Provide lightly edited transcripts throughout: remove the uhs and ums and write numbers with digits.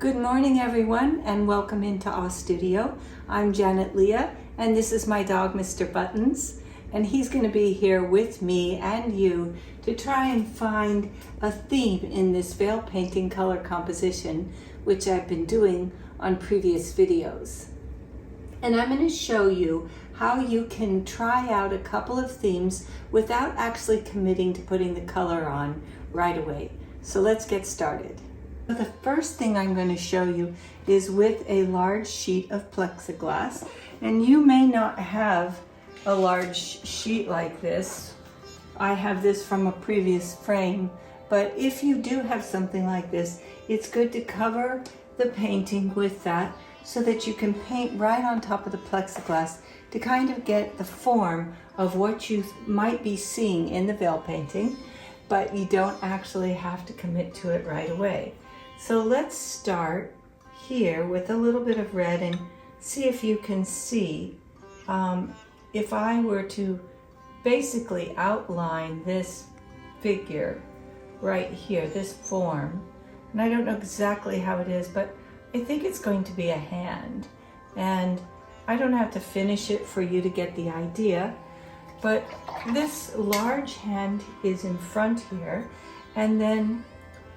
Good morning everyone and welcome into our studio. I'm Janet Leah and this is my dog Mr. Buttons, and he's going to be here with me and you to try and find a theme in this veil painting color composition which I've been doing on previous videos. And I'm going to show you how you can try out a couple of themes without actually committing to putting the color on right away. So let's get started. The first thing I'm going to show you is with a large sheet of plexiglass, and you may not have a large sheet like this. I have this from a previous frame, but if you do have something like this, it's good to cover the painting with that so that you can paint right on top of the plexiglass to kind of get the form of what you might be seeing in the veil painting, but you don't actually have to commit to it right away. So let's start here with a little bit of red and see if you can see if I were to basically outline this figure right here, this form, and I don't know exactly how it is, but I think it's going to be a hand, and I don't have to finish it for you to get the idea, but this large hand is in front here, and then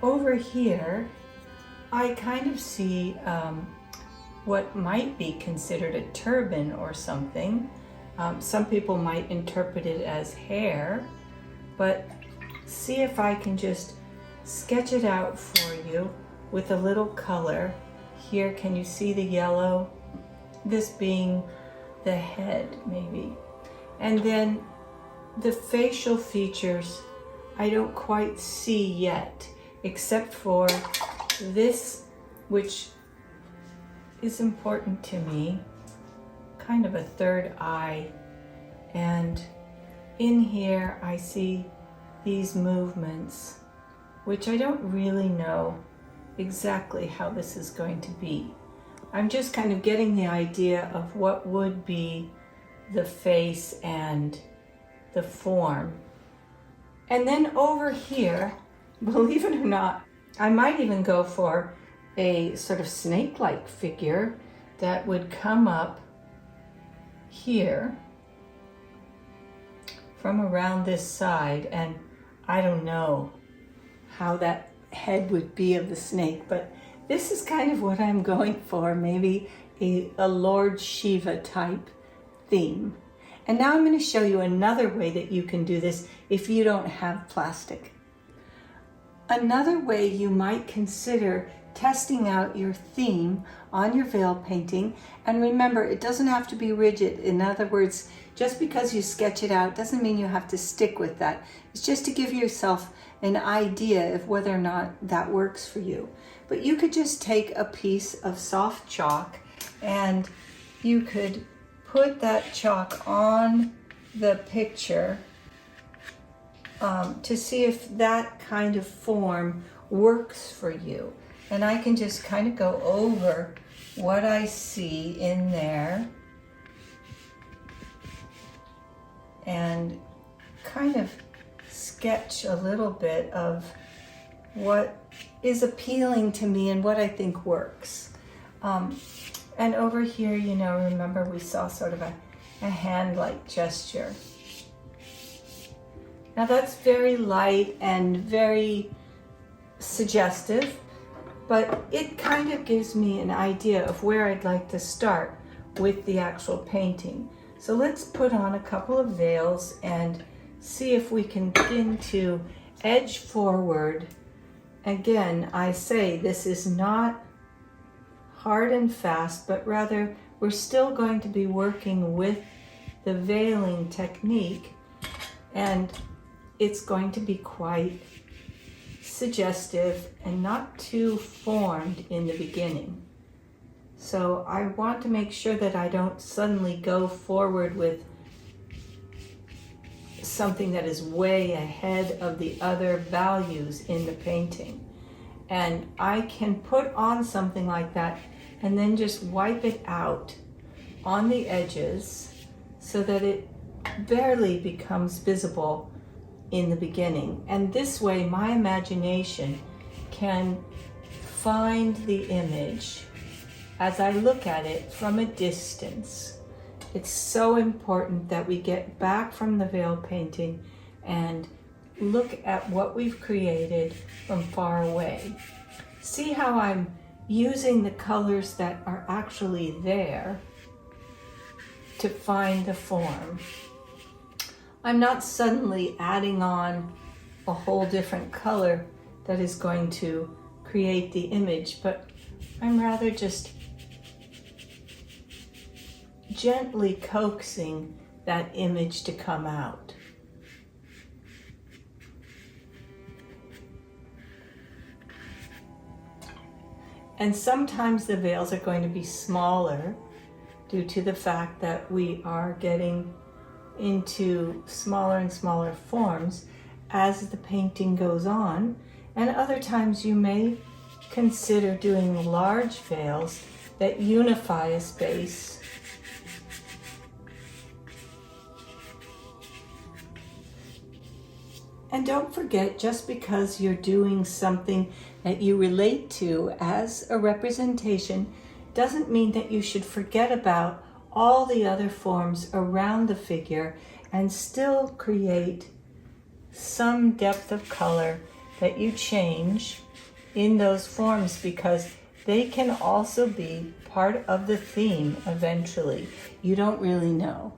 over here I kind of see what might be considered a turban or something. Some people might interpret it as hair, but see if I can just sketch it out for you with a little color. Here, can you see the yellow? This being the head, maybe. And then the facial features I don't quite see yet, except for this, which is important to me, kind of a third eye. And in here I see these movements, which I don't really know exactly how this is going to be. I'm just kind of getting the idea of what would be the face and the form. And then over here, believe it or not, I might even go for a sort of snake-like figure that would come up here from around this side, and I don't know how that head would be of the snake, but this is kind of what I'm going for, maybe a Lord Shiva type theme. And now I'm going to show you another way that you can do this if you don't have plastic. Another way you might consider testing out your theme on your veil painting, and remember, it doesn't have to be rigid. In other words, just because you sketch it out doesn't mean you have to stick with that. It's just to give yourself an idea of whether or not that works for you. But you could just take a piece of soft chalk and you could put that chalk on the picture to see if that kind of form works for you. And I can just kind of go over what I see in there and kind of sketch a little bit of what is appealing to me and what I think works. And over here, you know, remember we saw sort of a hand-like gesture. Now that's very light and very suggestive, but it kind of gives me an idea of where I'd like to start with the actual painting. So let's put on a couple of veils and see if we can begin to edge forward. Again, I say this is not hard and fast, but rather we're still going to be working with the veiling technique, and it's going to be quite suggestive and not too formed in the beginning. So I want to make sure that I don't suddenly go forward with something that is way ahead of the other values in the painting. And I can put on something like that and then just wipe it out on the edges so that it barely becomes visible in the beginning. And this way my imagination can find the image as I look at it from a distance. It's so important that we get back from the veil painting and look at what we've created from far away. See how I'm using the colors that are actually there to find the form. I'm not suddenly adding on a whole different color that is going to create the image, but I'm rather just gently coaxing that image to come out. And sometimes the veils are going to be smaller due to the fact that we are getting into smaller and smaller forms as the painting goes on. And other times you may consider doing large veils that unify a space. And don't forget, just because you're doing something that you relate to as a representation doesn't mean that you should forget about all the other forms around the figure and still create some depth of color that you change in those forms, because they can also be part of the theme eventually. You don't really know.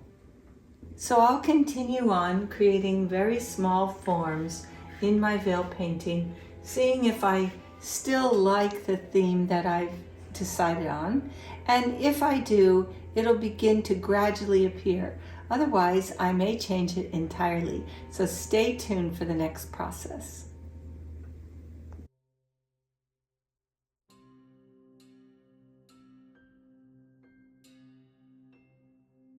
So I'll continue on creating very small forms in my veil painting, seeing if I still like the theme that I've decided on. And if I do, it'll begin to gradually appear. Otherwise, I may change it entirely. So stay tuned for the next process.